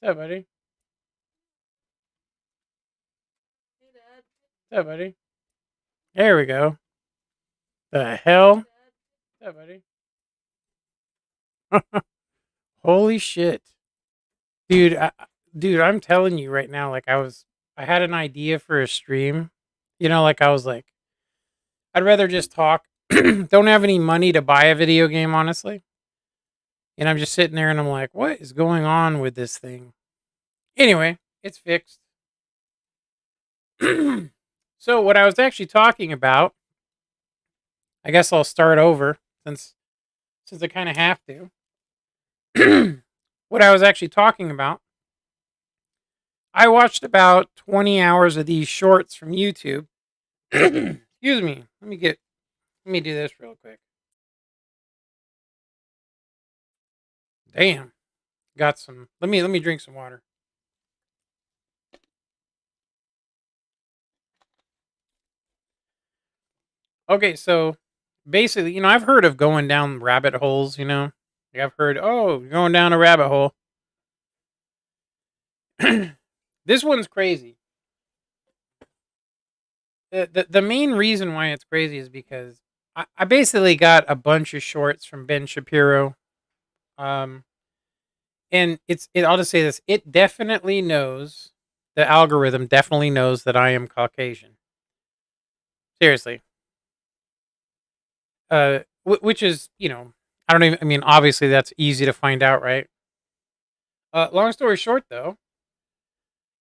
What's up, buddy? What's up, buddy? There we go. The hell? What's up, buddy? Holy shit. Dude, dude, I'm telling you right now, like I had an idea for a stream. Like I was like, I'd rather just talk. Don't have any money to buy a video game, honestly. And I'm just sitting there and I'm like, what is going on with this thing? Anyway, it's fixed. So what I was actually talking about, I guess I'll start over since I kind of have to. What I was actually talking about, I watched about 20 hours of these shorts from YouTube. Excuse me. Let me do this real quick. Damn. Got some. Let me drink some water. Okay, so basically, I've heard of going down rabbit holes, Like I've heard, oh, you're going down a rabbit hole. This one's crazy. The main reason why it's crazy is because I basically got a bunch of shorts from Ben Shapiro. Um, and I'll just say this: it definitely knows, the algorithm definitely knows that I am Caucasian. Seriously, which is, I don't even. I mean, obviously that's easy to find out, right? Long story short, though,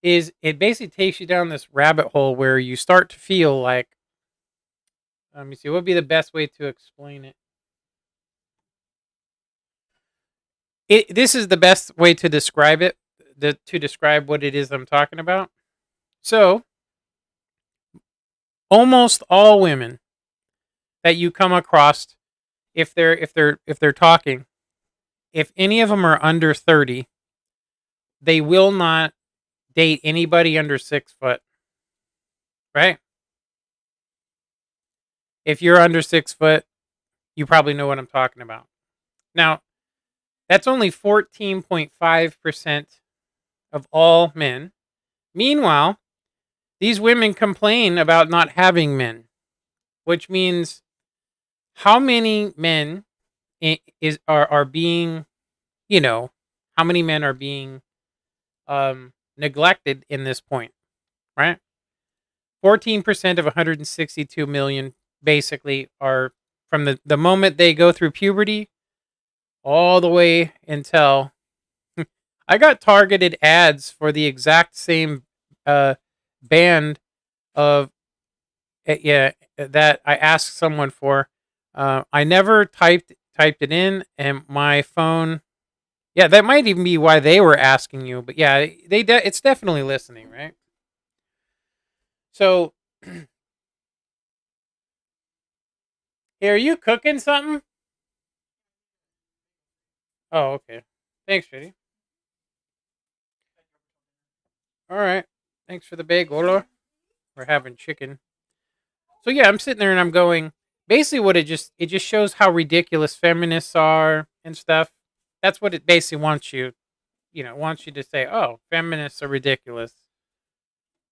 is it basically takes you down this rabbit hole where you start to feel like. Let me see. What would be the best way to explain it? This is the best way to describe it. To describe what it is I'm talking about. So, almost all women that you come across, if they're talking, if any of them are under 30, they will not date anybody under 6 foot, right? If you're under 6 foot, you probably know what I'm talking about. Now, that's only 14.5% of all men. Meanwhile, these women complain about not having men, which means how many men are being, how many men are being neglected in this point, right? 14% of 162 million basically are from the moment they go through puberty all the way until I got targeted ads for the exact same band of yeah that I asked someone for. I never typed it in, and my phone. Yeah, that might even be why they were asking you. But yeah, it's definitely listening, right? So, hey, are you cooking something? Oh, okay. Thanks, Shitty. All right. Thanks for the bagel. We're having chicken. So yeah, I'm sitting there and I'm going. Basically, what it just shows how ridiculous feminists are and stuff. That's what it basically wants you, wants you to say. Oh, feminists are ridiculous.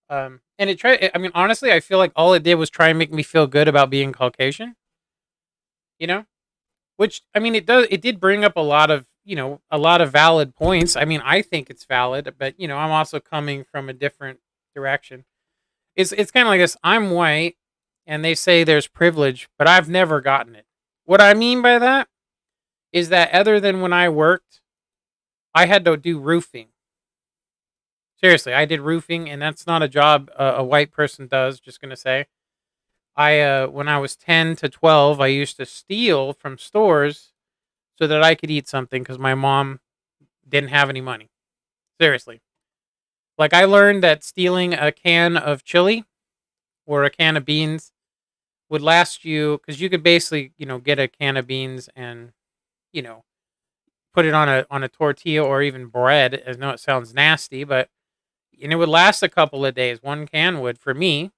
And it try. I mean, honestly, I feel like all it did was try and make me feel good about being Caucasian. You know, which I mean, It did bring up a lot of valid points. I mean, I think it's valid, but I'm also coming from a different direction. It's kind of like this. I'm white, and they say there's privilege, but I've never gotten it. What I mean by that is that other than when I worked, I had to do roofing. Seriously, I did roofing, and that's not a job a white person does. Just gonna say, when I was 10 to 12, I used to steal from stores so that I could eat something because my mom didn't have any money. Seriously, like I learned that stealing a can of chili or a can of beans would last you because you could basically get a can of beans and you know put it on a tortilla or even bread. I know it sounds nasty, but and it would last a couple of days. One can would for me.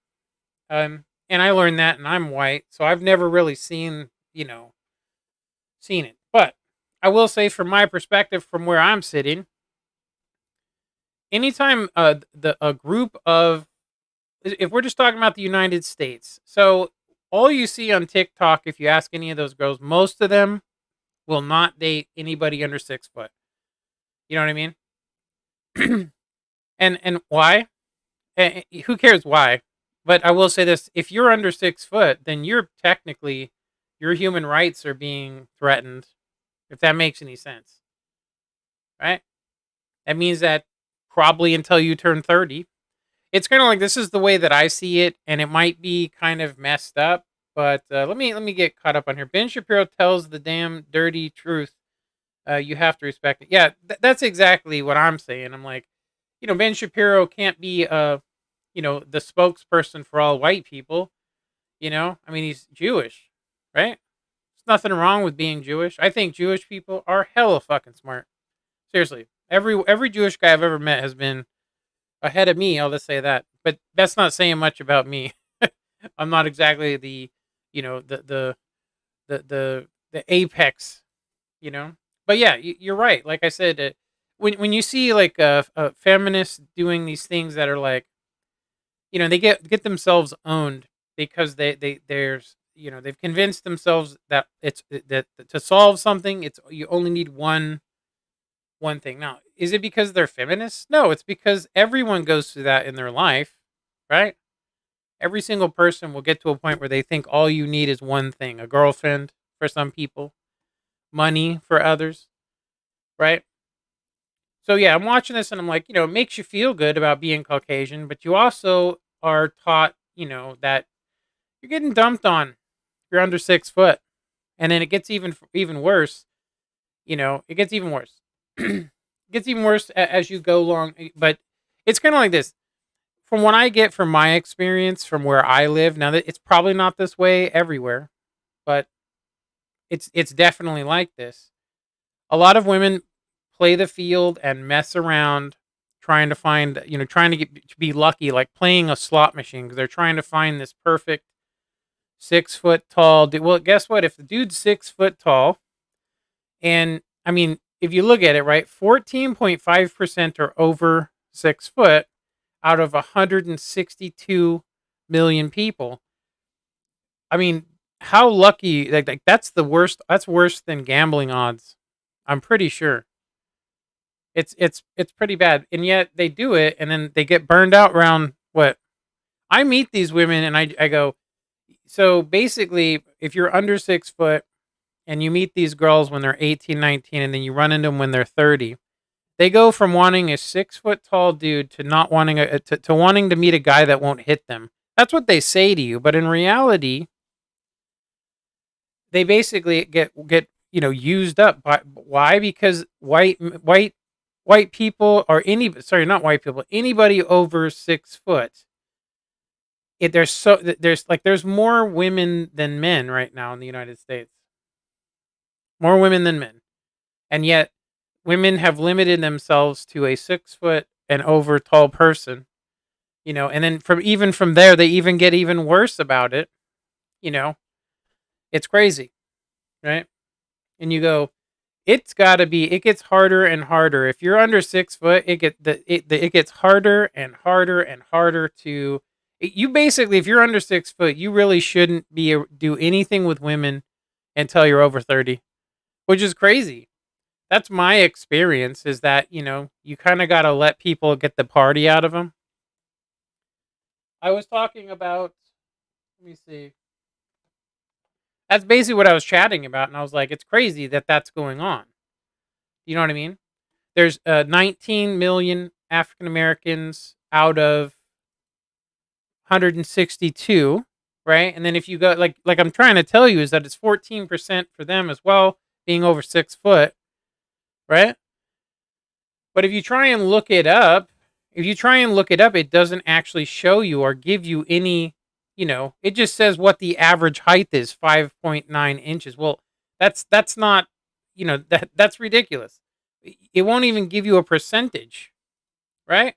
And I learned that, and I'm white, so I've never really seen it. But I will say, from my perspective, from where I'm sitting, anytime the a group of, if we're just talking about the United States, so all you see on TikTok, if you ask any of those girls, most of them will not date anybody under 6 foot. You know what I mean? And why? Who cares why? But I will say this: if you're under 6 foot, then you're technically, your human rights are being threatened. If that makes any sense, right? That means that probably until you turn 30, it's kind of like, this is the way that I see it, and it might be kind of messed up. But let me get caught up on here. Ben Shapiro tells the damn dirty truth. You have to respect it. Yeah, that's exactly what I'm saying. I'm like, Ben Shapiro can't be the spokesperson for all white people. I mean, he's Jewish, right? There's nothing wrong with being Jewish. I think Jewish people are hella fucking smart. Seriously, every Jewish guy I've ever met has been ahead of me. I'll just say that. But that's not saying much about me. I'm not exactly the, you know, the apex, you know. But yeah, you're right. Like I said, when you see like feminists doing these things that are like, they get themselves owned because there's, they've convinced themselves that that to solve something, it's you only need one thing. Now, is it because they're feminists? No, it's because everyone goes through that in their life, right? Every single person will get to a point where they think all you need is one thing: a girlfriend for some people, money for others, right? So yeah, I'm watching this and I'm like, it makes you feel good about being Caucasian, but you also are taught, that you're getting dumped on. You're under 6 foot, and then it gets even worse. It gets even worse. It gets even worse as you go along. But it's kind of like this. From what I get from my experience, from where I live, now that it's probably not this way everywhere, but it's definitely like this. A lot of women play the field and mess around trying to find, trying to be lucky, like playing a slot machine, because they're trying to find this perfect 6 foot tall dude. Well, guess what? If the dude's 6 foot tall, and I mean, if you look at it, right, 14.5% are over 6 foot out of 162 million people. I mean, how lucky, like that's the worst. That's worse than gambling odds. I'm pretty sure. It's pretty bad. And yet they do it and then they get burned out around what? I meet these women and I go, so basically, if you're under 6 foot and you meet these girls when they're 18, 19, and then you run into them when they're 30, they go from wanting a 6 foot tall dude to not wanting to wanting to meet a guy that won't hit them. That's what they say to you, but in reality, they basically get used up. By why? Because white people, or not white people, anybody over 6 foot. There's more women than men right now in the United States. More women than men, and yet women have limited themselves to a 6 foot and over tall person. And then from there, they even get even worse about it. You know, it's crazy, right? And you go, it's got to be. It gets harder and harder. If you're under 6 foot, it gets harder and harder and harder to. You basically, if you're under 6 foot, you really shouldn't do anything with women until you're over 30, which is crazy. That's my experience. Is that you kind of got to let people get the party out of them. I was talking about. Let me see. That's basically what I was chatting about, and I was like, it's crazy that that's going on. You know what I mean? There's 19 million African Americans out of 162, right? And then if you go like I'm trying to tell you is that it's 14% for them as well, being over 6 foot, right? But if you try and look it up, it doesn't actually show you or give you any. It just says what the average height is, 5.9 inches. Well, that's not, that's ridiculous. It won't even give you a percentage, right?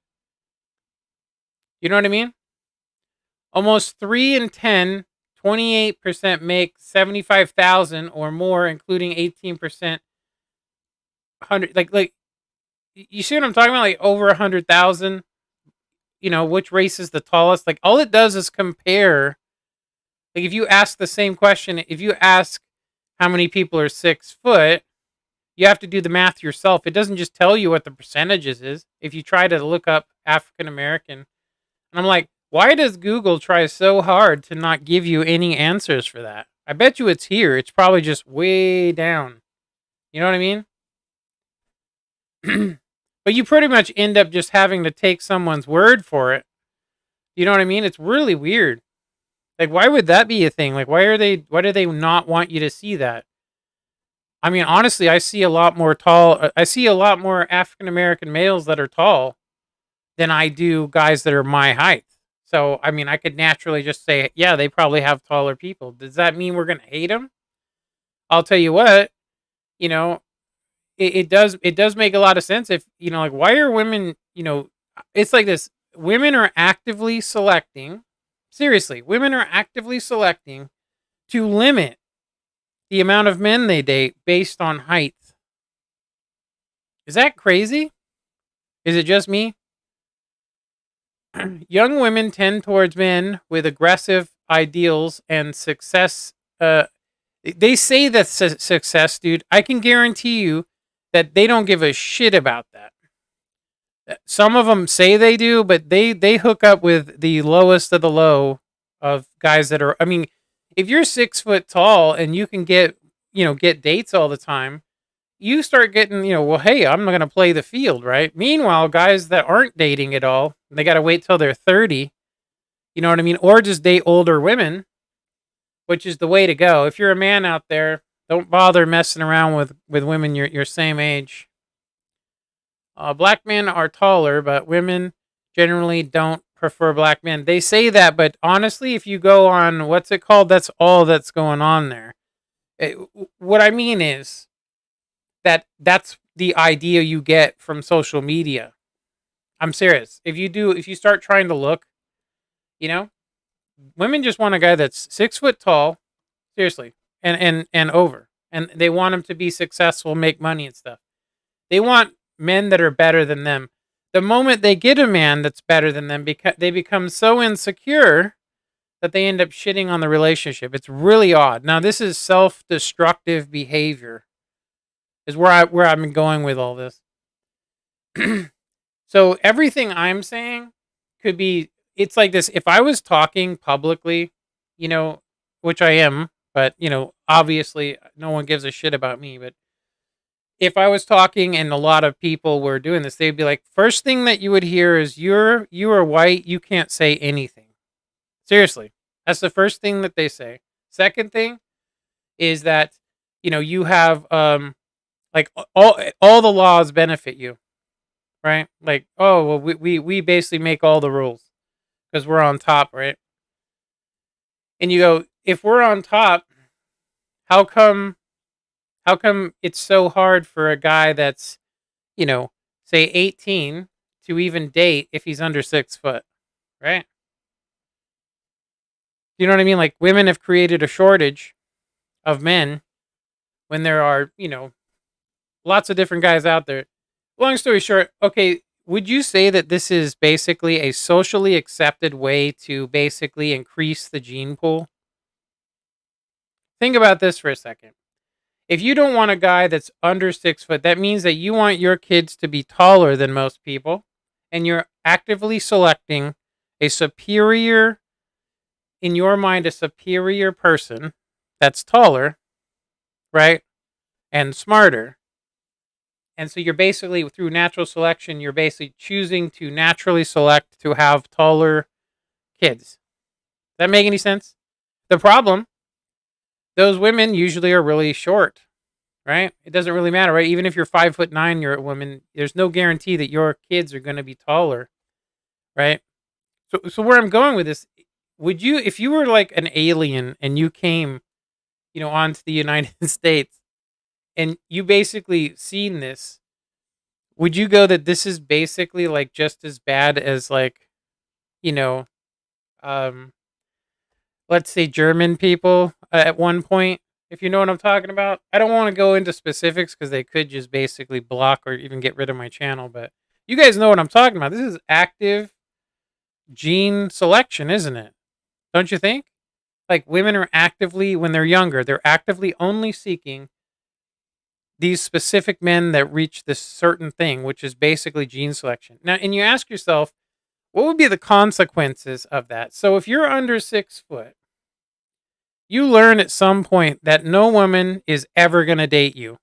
You know what I mean? Almost 3 in 10, 28% make 75,000 or more, including 18% 100. Like You see what I'm talking about? Like over 100,000. Which race is the tallest? Like all it does is compare. Like if you ask the same question, if you ask how many people are 6 foot, you have to do the math yourself. It doesn't just tell you what the percentages is. If you try to look up African American, and I'm like, why does Google try so hard to not give you any answers for that? I bet you it's here. It's probably just way down. You know what I mean? But you pretty much end up just having to take someone's word for it. You know what I mean? It's really weird. Like, why would that be a thing? Like, why do they not want you to see that? I mean, honestly, I see a lot more African American males that are tall than I do guys that are my height. So, I mean, I could naturally just say, yeah, they probably have taller people. Does that mean we're going to hate them? I'll tell you what, you know, it does make a lot of sense if, like why are women, it's like this. Women are actively selecting, seriously, women are actively selecting to limit the amount of men they date based on height. Is that crazy? Is it just me? Young women tend towards men with aggressive ideals and success. They say that success, dude. I can guarantee you that they don't give a shit about that. Some of them say they do, but they hook up with the lowest of the low of guys that are. I mean, if you're 6 foot tall and you can get dates all the time, you start getting, well, hey, I'm going to play the field, right? Meanwhile, guys that aren't dating at all, they got to wait till they're 30. You know what I mean? Or just date older women, which is the way to go. If you're a man out there, don't bother messing around with women your same age. Black men are taller, but women generally don't prefer black men. They say that, but honestly, if you go on what's it called, that's all that's going on there. What I mean is that's the idea you get from social media. I'm serious. If you start trying to look, you know, women just want a guy that's 6 foot tall, seriously, and over, and they want him to be successful, make money and stuff. They want men that are better than them. The moment they get a man that's better than them, because they become so insecure that they end up shitting on the relationship. It's really odd. Now, this is self-destructive behavior. Is where I'm going with all this. So everything I'm saying could be. It's like this. If I was talking publicly, you know, which I am, but obviously no one gives a shit about me. But if I was talking and a lot of people were doing this, they'd be like, first thing that you would hear is you are white, you can't say anything. Seriously. That's the first thing that they say. Second thing is that, you have like all the laws benefit you, right? Like, oh well, we basically make all the rules because we're on top, right? And you go, if we're on top, how come it's so hard for a guy that's, say 18 to even date if he's under 6 foot, right? You know what I mean? Like women have created a shortage of men when there are, lots of different guys out there. Long story short, okay, would you say that this is basically a socially accepted way to basically increase the gene pool? Think about this for a second. If you don't want a guy that's under 6 foot, that means that you want your kids to be taller than most people, and you're actively selecting a superior, in your mind, a superior person that's taller, right? And smarter. And so you're basically, through natural selection, you're basically choosing to naturally select to have taller kids. Does that make any sense? The problem, those women usually are really short, right? It doesn't really matter, right? Even if you're 5'9", you're a woman. There's no guarantee that your kids are going to be taller, right? So where I'm going with this, would you, if you were like an alien and you came, onto the United States and you basically seen this, would you go that this is basically like just as bad as like, you know, um, let's say German people at one point? If you know what I'm talking about. I don't want to go into specifics because they could just basically block or even get rid of my channel, but you guys know what I'm talking about. This is active gene selection, isn't it? Don't you think? Like women are actively, when they're younger, they're actively only seeking these specific men that reach this certain thing, which is basically gene selection. Now, and you ask yourself, what would be the consequences of that? So if you're under 6 foot, you learn at some point that no woman is ever going to date you.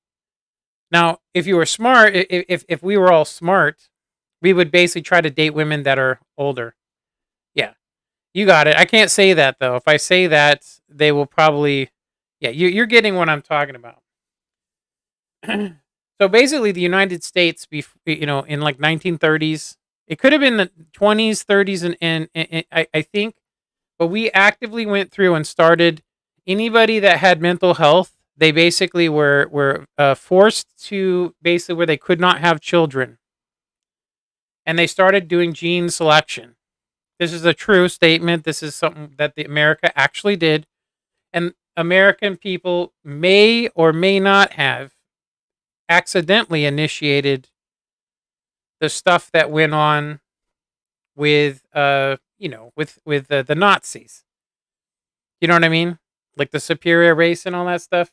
Now, if you were smart, if we were all smart, we would basically try to date women that are older. Yeah, you got it. I can't say that though. If I say that, they will probably, yeah, you're getting what I'm talking about. So basically, the United States, in like 1930s, it could have been the 20s, 30s, and I think, but we actively went through and started anybody that had mental health. They basically were forced to basically where they could not have children, and they started doing gene selection. This is a true statement. This is something that the America actually did, and American people may or may not have accidentally initiated the stuff that went on with the Nazis. You know what I mean? Like the superior race and all that stuff.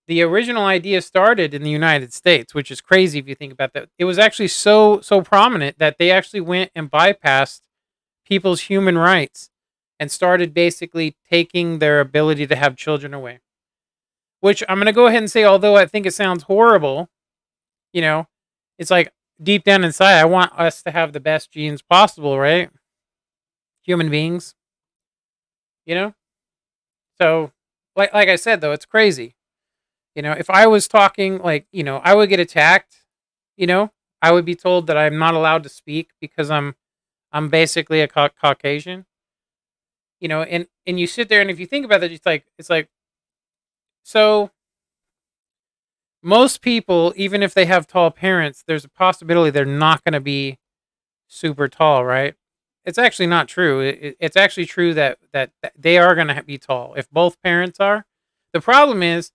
The original idea started in the United States, which is crazy if you think about that. It was actually so prominent that they actually went and bypassed people's human rights and started basically taking their ability to have children away. Which I'm going to go ahead and say, although I think it sounds horrible, you know, it's like deep down inside, I want us to have the best genes possible, right? Human beings, you know? So, like I said, though, it's crazy. If I was talking, like, I would get attacked, I would be told that I'm not allowed to speak because I'm basically a Caucasian, and you sit there and if you think about it, it's like, so most people, even if they have tall parents, there's a possibility they're not going to be super tall, right? It's actually not true. It's actually true that they are going to be tall if both parents are. The problem is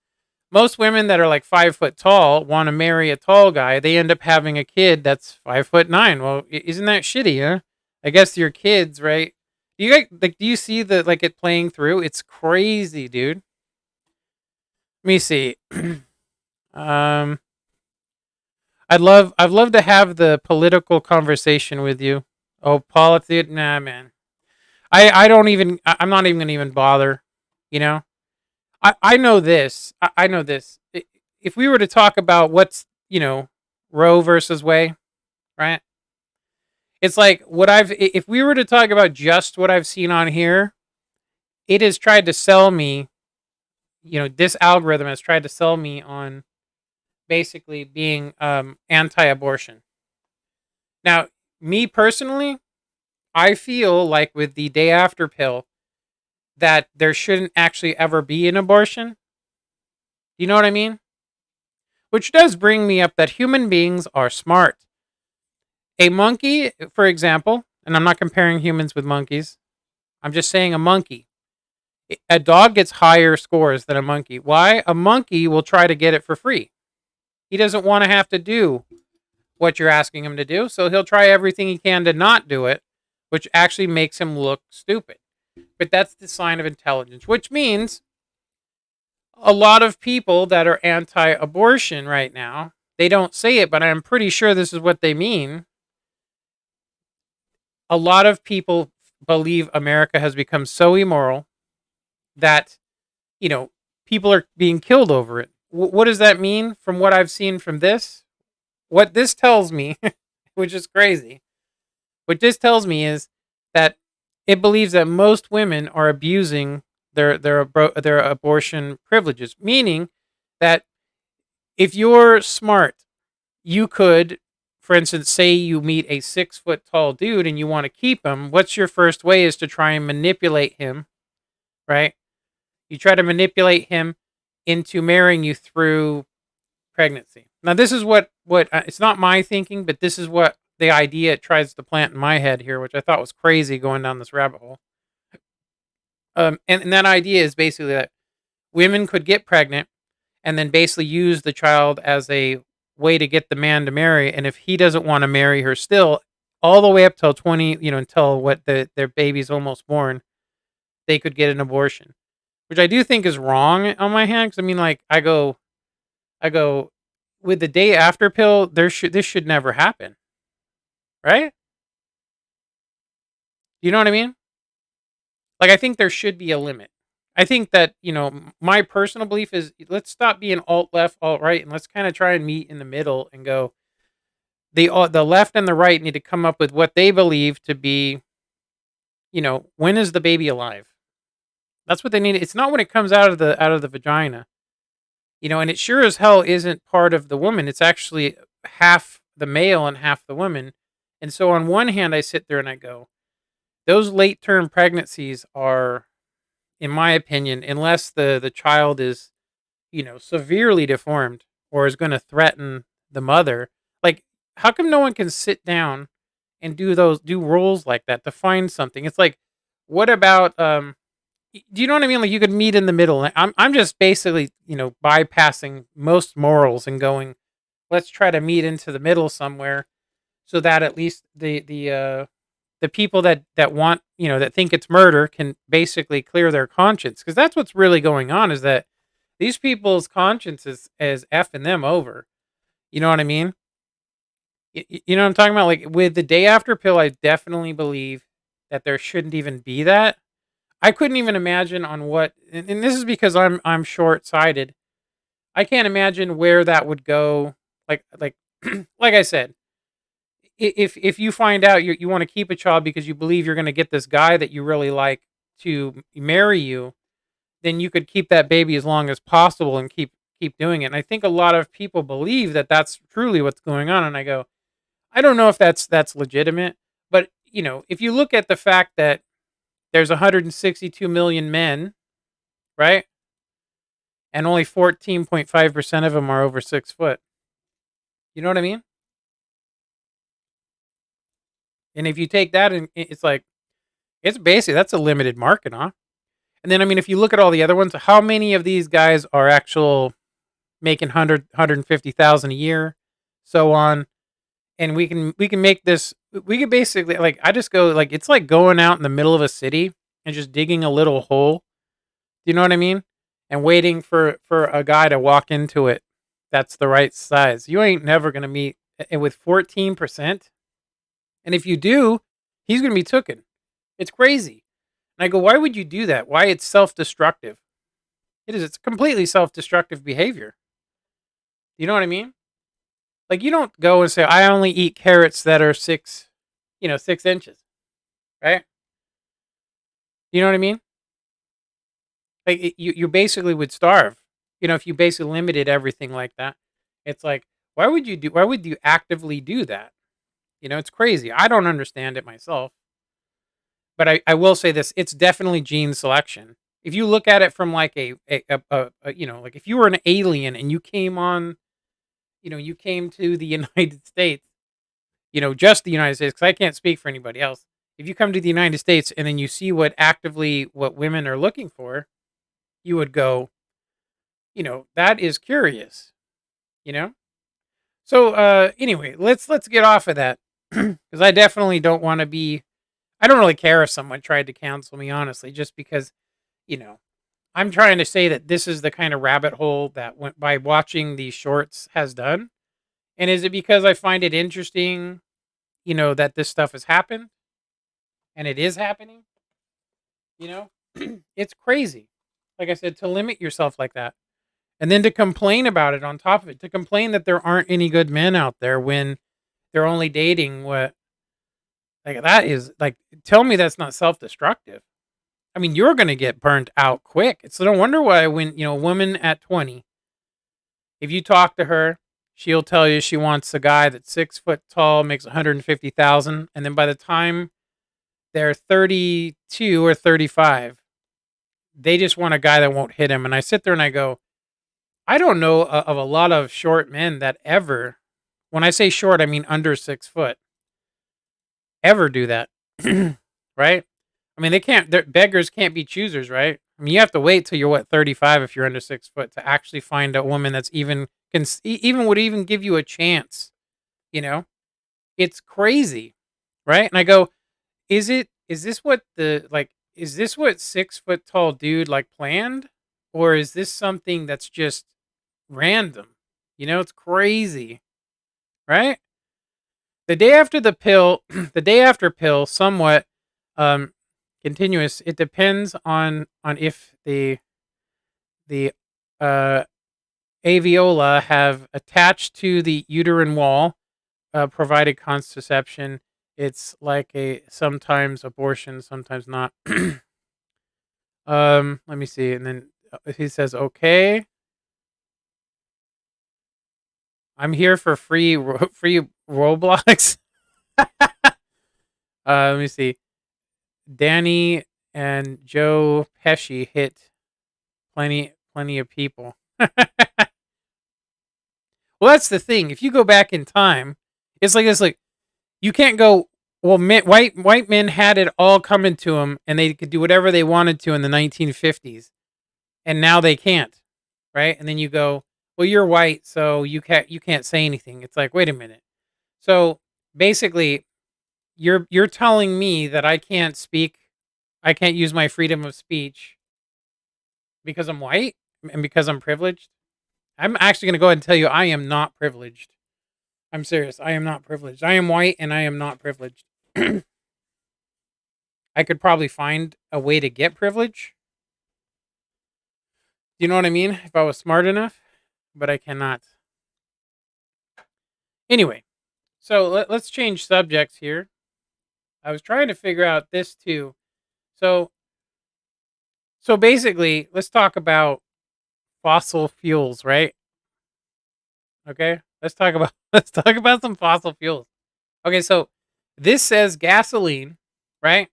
most women that are like 5 foot tall want to marry a tall guy. They end up having a kid that's 5'9". Well, isn't that shitty, huh? I guess your kids, right? Do you like? Do you see the like it playing through? It's crazy, dude. Let me see. um, I'd love to have the political conversation with you. Oh, politics? Nah, man. I don't even. I'm not even gonna even bother. You know. I know this. I know this. If we were to talk about what's Roe versus Wade, right? It's like what if we were to talk about just what I've seen on here, it has tried to sell me. This algorithm has tried to sell me on basically being anti-abortion. Now, me personally, I feel like with the day after pill that there shouldn't actually ever be an abortion. You know what I mean? Which does bring me up that human beings are smart. A monkey, for example, and I'm not comparing humans with monkeys, I'm just saying a monkey. A dog gets higher scores than a monkey. Why? A monkey will try to get it for free. He doesn't want to have to do what you're asking him to do, so he'll try everything he can to not do it, which actually makes him look stupid. But that's the sign of intelligence, which means a lot of people that are anti-abortion right now, they don't say it, but I'm pretty sure this is what they mean. A lot of people believe America has become so immoral that, people are being killed over it. What does that mean from what I've seen from this? What this tells me, which is crazy, what this tells me is that it believes that most women are abusing their abortion privileges, meaning that if you're smart, you could, for instance, say you meet a 6 foot tall dude and you want to keep him. What's your first way is to try and manipulate him, right? You try to manipulate him into marrying you through pregnancy. Now, this is what it's not my thinking, but this is what the idea it tries to plant in my head here, which I thought was crazy going down this rabbit hole. And that idea is basically that women could get pregnant and then basically use the child as a way to get the man to marry. And if he doesn't want to marry her still, all the way up till 20, until their baby's almost born, they could get an abortion, which I do think is wrong on my hand. Cause I mean, like, I go, with the day after pill, this should never happen. Right? You know what I mean? Like, I think there should be a limit. I think that, my personal belief is let's stop being alt left, alt right, and let's kind of try and meet in the middle and go, the left and the right need to come up with what they believe to be, when is the baby alive? That's what they need. It's not when it comes out of the vagina. And it sure as hell isn't part of the woman. It's actually half the male and half the woman. And so on one hand I sit there and I go, those late term pregnancies are, in my opinion, unless the child is, severely deformed or is going to threaten the mother. Like, how come no one can sit down and do roles like that to find something? It's like, what about do you know what I mean? Like, you could meet in the middle. Like, I'm just basically, bypassing most morals and going, let's try to meet into the middle somewhere, so that at least the people that want, that think it's murder can basically clear their conscience, because that's what's really going on, is that these people's conscience is effing them over. You know what I mean? You know what I'm talking about? Like, with the day after pill, I definitely believe that there shouldn't even be that. I couldn't even imagine on what, and this is because I'm short sighted. I can't imagine where that would go. Like like I said, if you find out you want to keep a child because you believe you're going to get this guy that you really like to marry you, then you could keep that baby as long as possible and keep doing it. And I think a lot of people believe that that's truly what's going on. And I go, I don't know if that's legitimate, but if you look at the fact that there's 162 million men, right? And only 14.5% of them are over 6 foot. You know what I mean? And if you take that, and it's like, it's basically, that's a limited market, huh? And then, I mean, if you look at all the other ones, how many of these guys are actual making 150,000 a year, so on? And we can make this. We can basically, like, I just go, like, it's like going out in the middle of a city and just digging a little hole. Do you know what I mean? And waiting for a guy to walk into it that's the right size. You ain't never gonna meet, and with 14%. And if you do, he's gonna be taken. It's crazy. And I go, why would you do that? Why? It's self destructive. It is. It's completely self destructive behavior. You know what I mean? Like, you don't go and say, I only eat carrots that are 6 inches, right? You know what I mean? Like, you basically would starve. If you basically limited everything like that, it's like, why would you actively do that? It's crazy. I don't understand it myself, but I will say this: it's definitely gene selection. If you look at it from like like if you were an alien and you came to the United States, just the United States, because I can't speak for anybody else. If you come to the United States and then you see what women are looking for, you would go, that is curious, you know? So anyway, let's get off of that, because I definitely don't want to be. I don't really care if someone tried to cancel me, honestly, just because, you know, I'm trying to say that this is the kind of rabbit hole that went by watching these shorts has done. And is it because I find it interesting, that this stuff has happened and it is happening? You know, it's crazy. Like I said, to limit yourself like that and then to complain about it on top of it, to complain that there aren't any good men out there when they're only dating what, like, that is like, tell me that's not self destructive. I mean, you're going to get burnt out quick. So no wonder why when, a woman at 20, if you talk to her, she'll tell you she wants a guy that's 6 foot tall, makes 150,000. And then by the time they're 32 or 35, they just want a guy that won't hit him. And I sit there and I go, I don't know of a lot of short men that ever, when I say short, I mean under 6 foot, ever do that. Right? I mean, beggars can't be choosers, right? I mean, you have to wait till you're what 35 if you're under 6 foot to actually find a woman that's even even would even give you a chance. You know, it's crazy, right? And I go, is it? Is this what the like? Is this what 6 foot tall dude like planned, or is this something that's just random? It's crazy, right? The day after the pill, the day after pill, somewhat um, continuous. It depends on if the uh, alveola have attached to the uterine wall, provided contraception. It's like a sometimes abortion, sometimes not. Let me see, and then he says, "Okay, I'm here for free Roblox." Let me see. Danny and Joe Pesci hit plenty of people. Well, that's the thing. If you go back in time, it's like you can't go. Well, white men had it all coming to them, and they could do whatever they wanted to in the 1950s, and now they can't, right? And then you go, well, you're white, so you can't say anything. It's like, wait a minute. So basically, you're telling me that I can't speak, I can't use my freedom of speech because I'm white and because I'm privileged. I'm actually going to go ahead and tell you I am not privileged. I'm serious. I am not privileged. I am white and I am not privileged. I could probably find a way to get privilege. Do you know what I mean? If I was smart enough, but I cannot. Anyway, so let's change subjects here. I was trying to figure out this too. So so basically, let's talk about fossil fuels, right? Okay? Let's talk about some fossil fuels. Okay, so this says gasoline, right?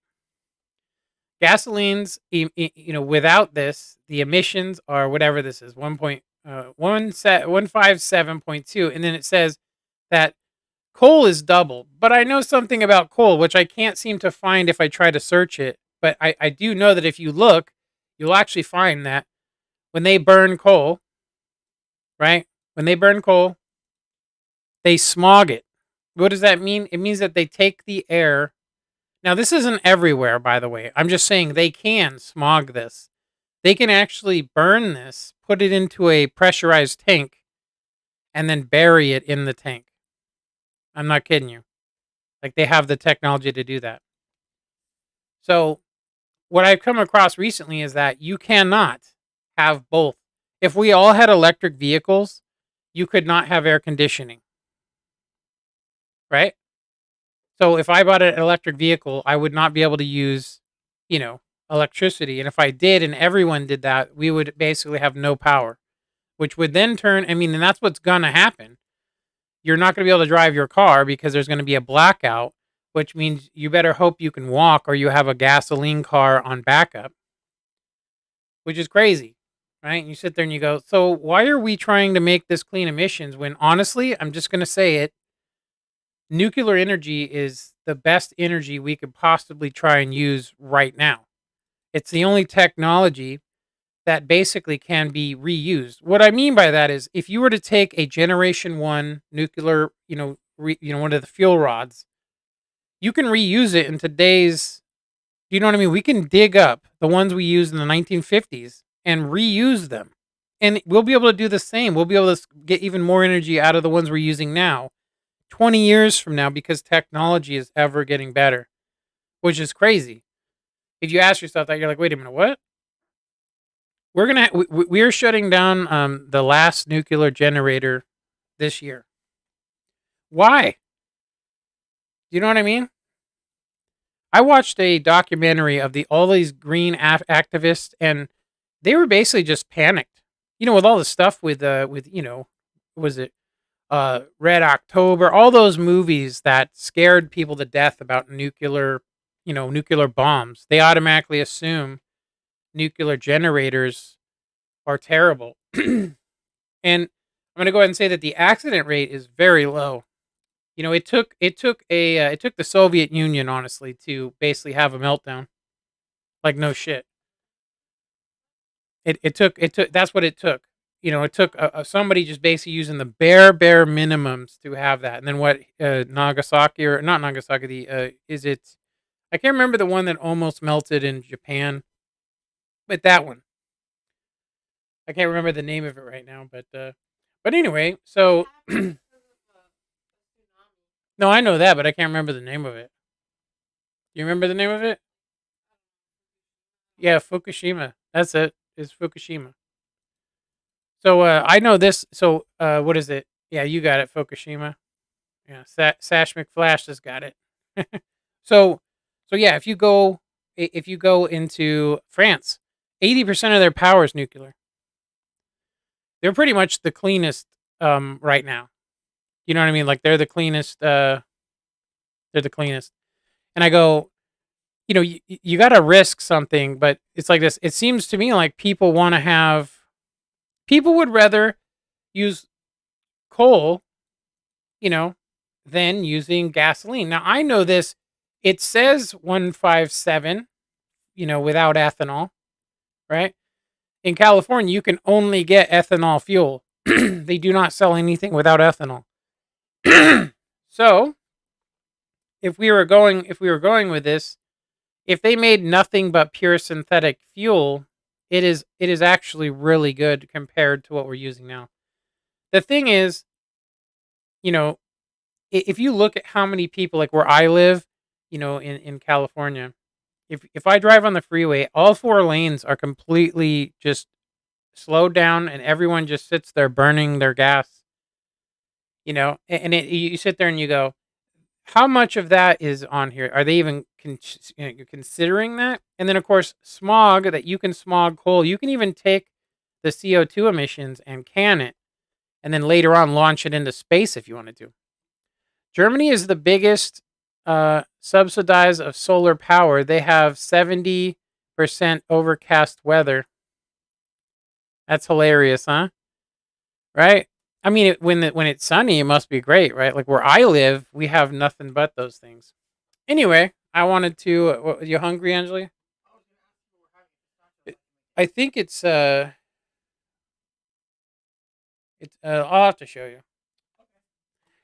Without this, the emissions are whatever this is, 157.2, and then it says that coal is double. But I know something about coal, which I can't seem to find if I try to search it. But I do know that if you look, you'll actually find that when they burn coal, right? When they burn coal, they smog it. What does that mean? It means that they take the air. Now, this isn't everywhere, by the way. I'm just saying they can smog this. They can actually burn this, put it into a pressurized tank, and then bury it in the tank. I'm not kidding you. Like, they have the technology to do that. So, what I've come across recently is that you cannot have both. If we all had electric vehicles, you could not have air conditioning, right? So if I bought an electric vehicle, I would not be able to use, you know, electricity. And if I did and everyone did that, we would basically have no power, which would then turn, I mean, and that's what's going to happen. You're not going to be able to drive your car because there's going to be a blackout, which means you better hope you can walk or you have a gasoline car on backup, which is crazy, right? And you sit there and you go, so why are we trying to make this clean emissions when honestly, I'm just going to say it, nuclear energy is the best energy we could possibly try and use right now. It's the only technology that basically can be reused. What I mean by that is if you were to take a generation 1 nuclear, one of the fuel rods, you can reuse it in today's, you know what I mean? We can dig up the ones we used in the 1950s and reuse them. And we'll be able to do the same. We'll be able to get even more energy out of the ones we're using now 20 years from now because technology is ever getting better, which is crazy. If you ask yourself that, you're like, wait a minute, what? We're shutting down the last nuclear generator this year. Why? Do you know what I mean? I watched a documentary of all these green activists, and they were basically just panicked. With all the stuff was it Red October, all those movies that scared people to death about nuclear bombs. They automatically assume nuclear generators are terrible. And I'm going to go ahead and say that the accident rate is very low. It took the Soviet Union honestly to basically have a meltdown. Like no shit. It took that's what it took. It took somebody just basically using the bare minimums to have that. And then what Nagasaki, or not Nagasaki, the is it, I can't remember the one that almost melted in Japan, but that one. I can't remember the name of it right now, but anyway, so no, I know that, but I can't remember the name of it. You remember the name of it? Yeah, Fukushima. That's it. It's Fukushima. So I know this. So what is it? Yeah, you got it, Fukushima. Yeah, Sash McFlash has got it. so so yeah, if you go into France, 80% of their power is nuclear. They're pretty much the cleanest right now. You know what I mean? Like they're the cleanest. They're the cleanest. And I go, you got to risk something, but it's like this. It seems to me like people would rather use coal, you know, than using gasoline. Now I know this. It says 157, without ethanol, right? In California, you can only get ethanol fuel. They do not sell anything without ethanol. So, if we were going with this, if they made nothing but pure synthetic fuel, it is actually really good compared to what we're using now. The thing is, you know, if you look at how many people, like where I live, in California, if I drive on the freeway, all four lanes are completely just slowed down, and everyone just sits there burning their gas. You sit there and you go, how much of that is on here? Are they even considering that? And then, of course, smog, that you can smog coal. You can even take the CO2 emissions and can it, and then later on launch it into space if you wanted to. Germany is the biggest subsidize of solar power. They have 70% overcast weather. That's hilarious, huh? Right? I mean, when it's sunny, it must be great, right? Like where I live, we have nothing but those things. Anyway, I wanted to. You hungry, Angela? I think I'll have to show you.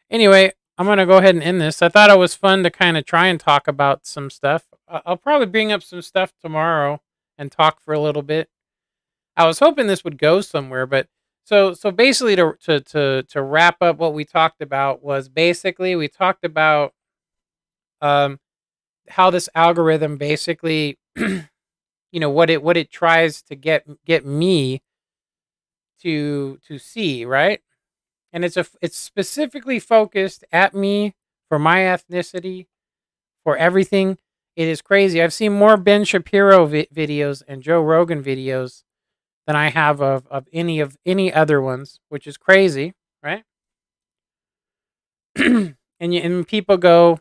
Anyway, I'm gonna go ahead and end this. I thought it was fun to kind of try and talk about some stuff. I'll probably bring up some stuff tomorrow and talk for a little bit. I was hoping this would go somewhere, but so basically, to wrap up what we talked about, was basically we talked about um how this algorithm basically, what it tries to get me to see, right? And it's specifically focused at me, for my ethnicity, for everything. It is crazy. I've seen more Ben Shapiro videos and Joe Rogan videos than I have of any other ones, which is crazy, right? And people go,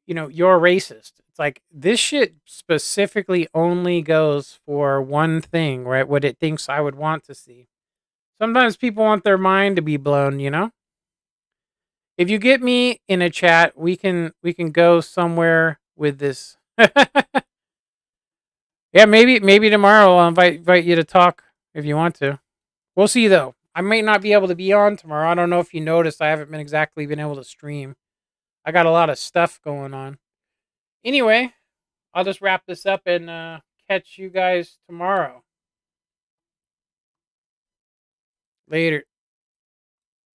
you're racist. It's like this shit specifically only goes for one thing, right? What it thinks I would want to see. Sometimes people want their mind to be blown. If you get me in a chat, we can go somewhere with this. Yeah, maybe tomorrow I'll invite you to talk if you want to. We'll see though. I might not be able to be on tomorrow. I don't know if you noticed. I haven't been able to stream. I got a lot of stuff going on. Anyway, I'll just wrap this up and catch you guys tomorrow. Later.